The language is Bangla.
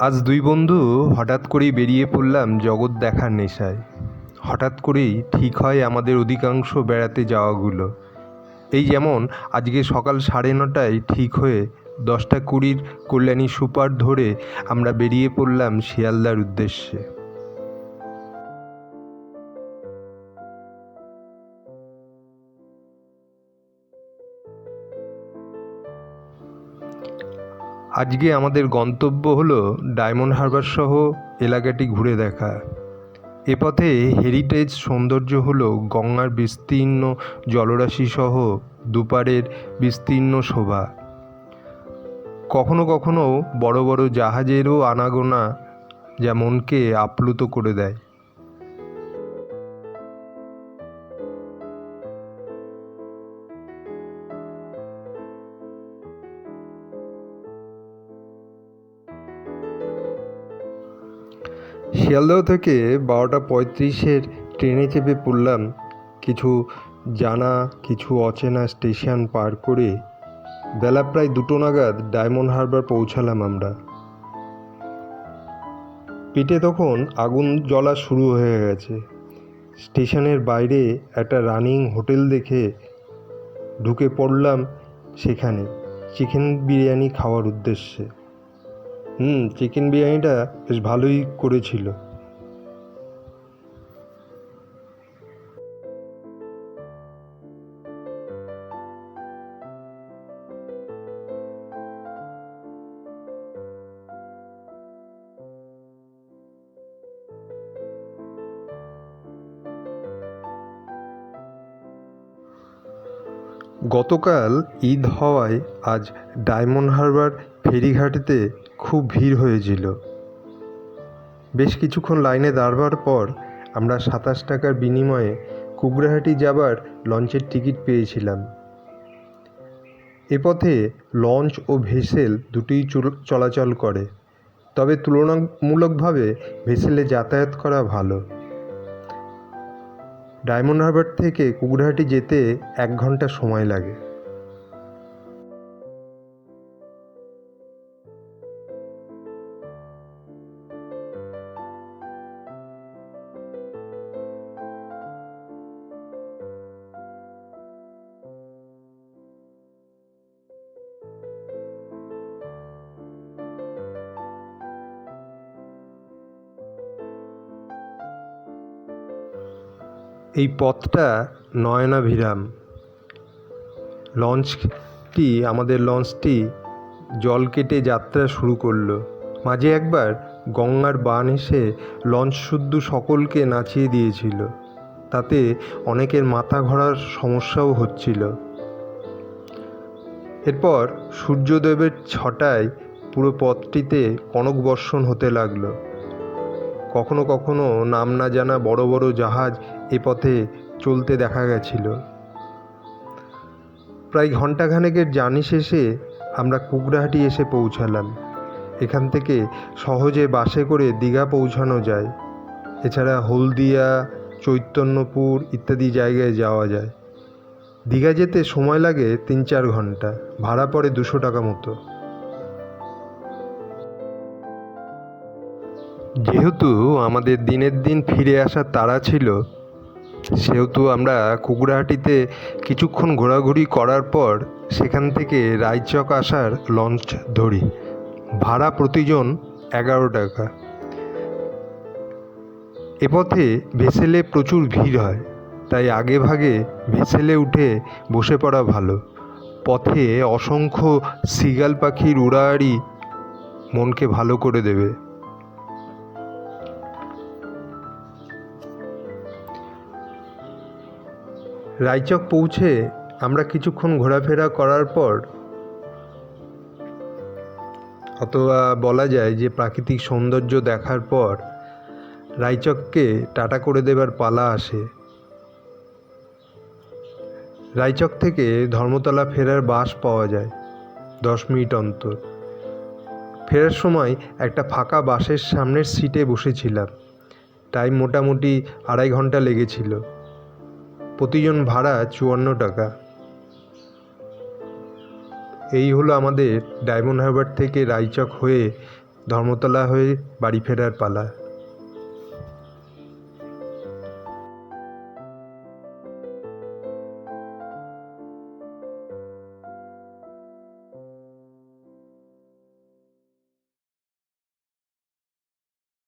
আজ দুই বন্ধু হঠাৎ করেই বেরিয়ে পড়লাম জগৎ দেখার নেশায়। হঠাৎ করেই ঠিক হয় আমাদের অধিকাংশ বেড়াতে যাওয়াগুলো। এই যেমন আজকে সকাল 9:30টায় ঠিক হয়ে 10:20 কল্যাণী সুপার ধরে আমরা বেরিয়ে পড়লাম শিয়ালদার উদ্দেশ্যে। আজকে আমাদের গন্তব্য হলো ডায়মন্ড হারবার সহ এলাকাটি ঘুরে দেখা। এ পথে হেরিটেজ সৌন্দর্য হলো গঙ্গার বিস্তীর্ণ জলরাশি সহ দুপারের বিস্তীর্ণ শোভা। কখনো কখনো বড় বড় জাহাজেরও আনাগোনা যা মনকে আপ্লুত করে দেয়। শিয়ালদহ থেকে 12:35-এর ট্রেনে চেপে পড়লাম। কিছু জানা কিছু অচেনা স্টেশন পার করে বেলা প্রায় 2টো নাগাদ ডায়মন্ড হারবার পৌঁছালাম আমরা। পেটে তখন আগুন জ্বলা শুরু হয়ে গেছে। স্টেশনের বাইরে একটা রানিং হোটেল দেখে ঢুকে পড়লাম সেখানে চিকেন বিরিয়ানি খাওয়ার উদ্দেশ্যে। চিকেন বিরিয়ানিটা বেশ ভালোই করেছিল। গতকাল ঈদ হওয়ায় আজ ডায়মন্ড হারবার ফেরিঘাটেতে খুব ভিড় হয়েছিল। বেশ কিছুক্ষণ লাইনে দাঁড়াবার পর আমরা 27 টাকার বিনিময়ে কুকড়াহাটি যাবার লঞ্চের টিকিট পেয়েছিলাম। এ পথে লঞ্চ ও ভেসেল দুটোই চলাচল করে, তবে তুলনামূলকভাবে ভেসেলে যাতায়াত করা ভালো। ডায়মন্ড হারবার থেকে কুকড়াহাটি যেতে 1 ঘন্টা সময় লাগে। এই পথটা নয়নাভিরাম। আমাদের লঞ্চটি জল কেটে যাত্রা শুরু করলো। মাঝে একবার গঙ্গার বান এসে লঞ্চ শুদ্ধ সকলকে নাচিয়ে দিয়েছিল। তাতে অনেকের মাথা ঘোরার সমস্যাও হচ্ছিল। এরপর সূর্যদেবের ছটায় পুরো পথটিতে কনক বর্ষণ হতে লাগলো। কখনো কখনো নাম না জানা বড় বড় জাহাজ এ পথে চলতে দেখা গেছিল। প্রায় ঘণ্টাখানেকের জার্নি শেষে আমরা কুকড়াহাটি এসে পৌঁছালাম। এখান থেকে সহজে বাসে করে দীঘা পৌঁছানো যায়। এছাড়া হলদিয়া, চৈতন্যপুর ইত্যাদি জায়গায় যাওয়া যায়। দীঘা যেতে সময় লাগে 3-4 ঘন্টা, ভাড়া পড়ে 200 টাকা মতো। যেহেতু আমাদের দিনের দিন ফিরে আসার তাড়া ছিল, সেহেতু আমরা কুকড়াহাটিতে কিছুক্ষণ ঘোরাঘুরি করার পর সেখান থেকে রায়চক আসার লঞ্চ ধরি। ভাড়া প্রতিজন 11 টাকা। এ পথে ভেসেলে প্রচুর ভিড় হয়, তাই আগে ভাগে ভেসেলে উঠে বসে পড়া ভালো। পথে অসংখ্য সিগাল পাখির উড়াআড়ি মনকে ভালো করে দেবে। রায়চক পৌঁছে আমরা কিছুক্ষণ ঘোরাফেরা করার পর, অথবা বলা যায় যে প্রাকৃতিক সৌন্দর্য দেখার পর রায়চককে টাটা করে দেবার পালা আসে। রায়চক থেকে ধর্মতলা ফেরার বাস পাওয়া যায় 10 মিনিট অন্তর। ফেরার সময় একটা ফাঁকা বাসের সামনের সিটে বসেছিলাম। টাইম মোটামুটি 2.5 ঘন্টা লেগেছিল। প্রতিজন ভাড়া 54 টাকা। এই হলো আমাদের ডায়মন্ড হারবার থেকে রায়চক হয়ে ধর্মতলা হয়ে বাড়ি ফেরার পালা।